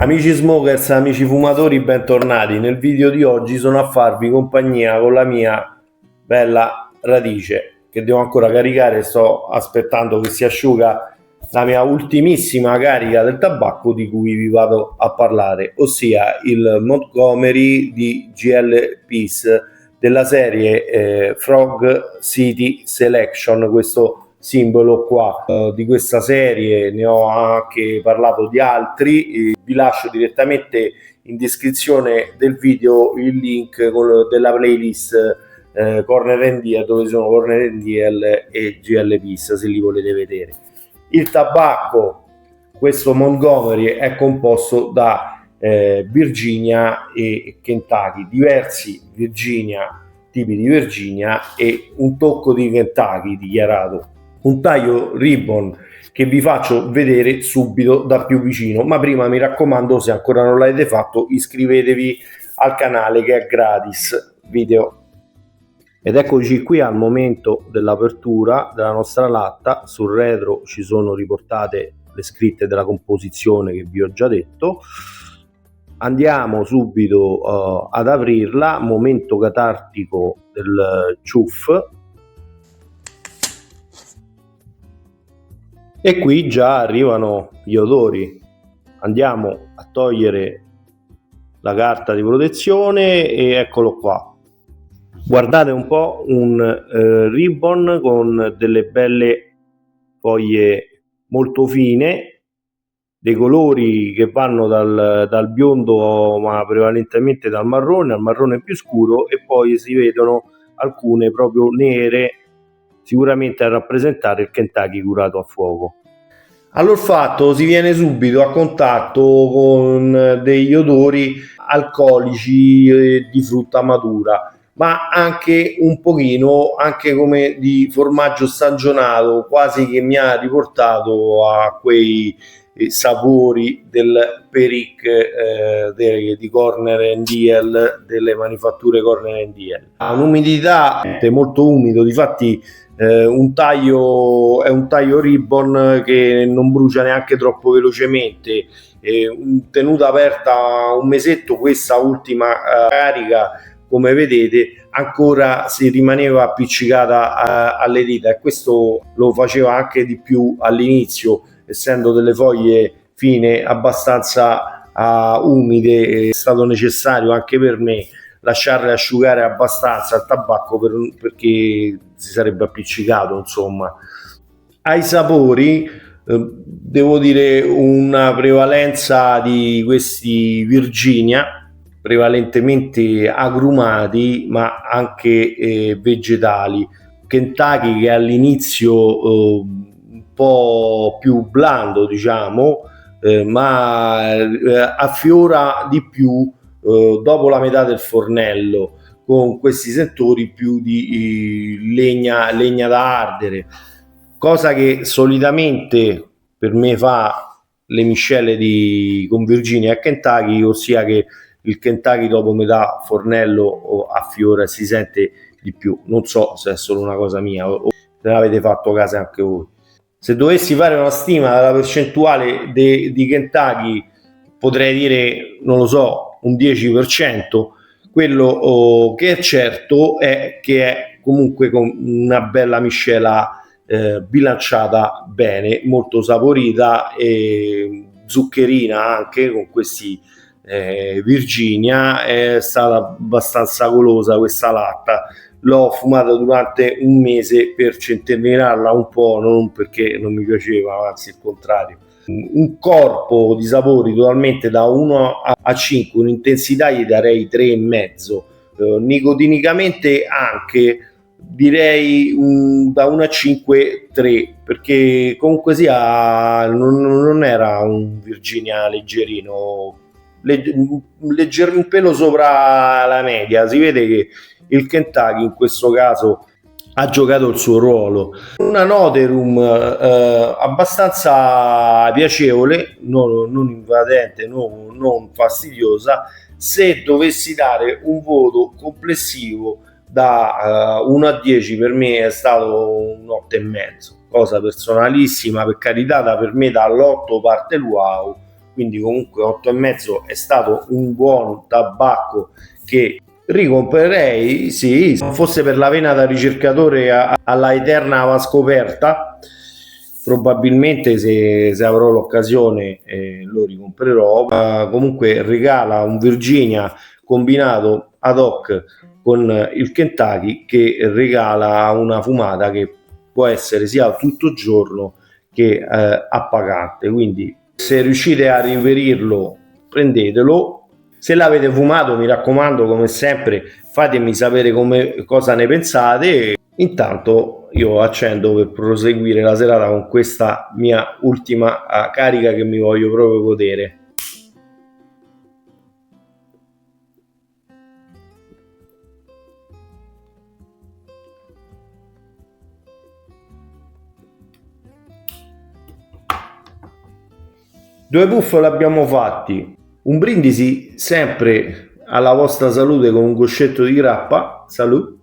Amici smokers, amici fumatori, bentornati. Nel video di oggi sono a farvi compagnia con la mia bella radice che devo ancora caricare. Sto aspettando che si asciuga la mia ultimissima carica del tabacco di cui vi vado a parlare, ossia il Montgomery di GL Peace della serie Frog City Selection. Questo simbolo qua di questa serie ne ho anche parlato di altri. Vi lascio direttamente in descrizione del video il link della playlist Corner NDL, dove sono Corner NDL e GL Peace, se li volete vedere. Il tabacco, questo Montgomery, è composto da Virginia e Kentucky, diversi Virginia, tipi di Virginia e un tocco di Kentucky dichiarato. Un taglio ribbon che vi faccio vedere subito da più vicino, ma prima mi raccomando, se ancora non l'avete fatto, iscrivetevi al canale che è gratis video. Ed eccoci qui al momento dell'apertura della nostra latta. Sul retro ci sono riportate le scritte della composizione che vi ho già detto. Andiamo subito ad aprirla, momento catartico del ciuff. E qui già arrivano gli odori. Andiamo a togliere la carta di protezione e eccolo qua. Guardate un po', un ribbon con delle belle foglie molto fine, dei colori che vanno dal biondo ma prevalentemente dal marrone al marrone più scuro, e poi si vedono alcune proprio nere, sicuramente a rappresentare il Kentucky curato a fuoco. All'olfatto si viene subito a contatto con degli odori alcolici di frutta matura, ma anche un pochino anche come di formaggio stagionato, quasi che mi ha riportato a quei sapori del Peric di Corner NDL, delle manifatture Corner NDL. Ha un'umidità molto umido, difatti un taglio è un taglio ribbon che non brucia neanche troppo velocemente. Tenuta aperta un mesetto, questa ultima carica, come vedete, ancora si rimaneva appiccicata alle dita, e questo lo faceva anche di più all'inizio, essendo delle foglie fine abbastanza umide. È stato necessario anche per me lasciarle asciugare abbastanza il tabacco perché si sarebbe appiccicato, insomma. Ai sapori devo dire una prevalenza di questi Virginia, prevalentemente agrumati ma anche vegetali. Kentucky, che all'inizio un po' più blando, diciamo, ma affiora di più dopo la metà del fornello, con questi sentori più di legna da ardere, cosa che solitamente per me fa le miscele con Virginia e Kentucky, ossia che il Kentucky dopo metà fornello affiora e si sente di più. Non so se è solo una cosa mia o se l'avete fatto caso anche voi. Se dovessi fare una stima della percentuale di Kentucky, potrei dire, non lo so, un 10%. Quello che è certo è che è comunque con una bella miscela bilanciata bene, molto saporita e zuccherina anche, con questi Virginia. È stata abbastanza golosa questa latta. L'ho fumata durante un mese per centellinarla un po', non perché non mi piaceva, anzi il contrario. Un corpo di sapori totalmente da 1 a 5, un'intensità gli darei 3,5. Nicotinicamente anche direi da 1 a 5 3, perché comunque sia non era un Virginia leggerino, un pelo sopra la media. Si vede che il Kentucky in questo caso ha giocato il suo ruolo. Una noterum abbastanza piacevole, non invadente, non fastidiosa. Se dovessi dare un voto complessivo da 1 a 10, per me è stato un 8,5, cosa personalissima, per carità. Per me dall'8 parte il wow, quindi comunque 8,5 è stato un buon tabacco che ricomprerei, sì, se non fosse per la vena da ricercatore alla eterna scoperta. Probabilmente se avrò l'occasione lo ricomprerò. Comunque regala un Virginia combinato ad hoc con il Kentucky, che regala una fumata che può essere sia tutto giorno che appagante. Quindi se riuscite a rinverirlo, prendetelo. Se l'avete fumato, mi raccomando, come sempre, fatemi sapere cosa ne pensate. Intanto io accendo per proseguire la serata con questa mia ultima carica che mi voglio proprio godere. Due puff l'abbiamo fatti. Un brindisi sempre alla vostra salute con un guscetto di grappa. Salud.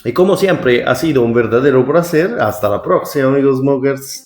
Y como siempre ha sido un verdadero placer. Hasta la próxima, amigos smokers.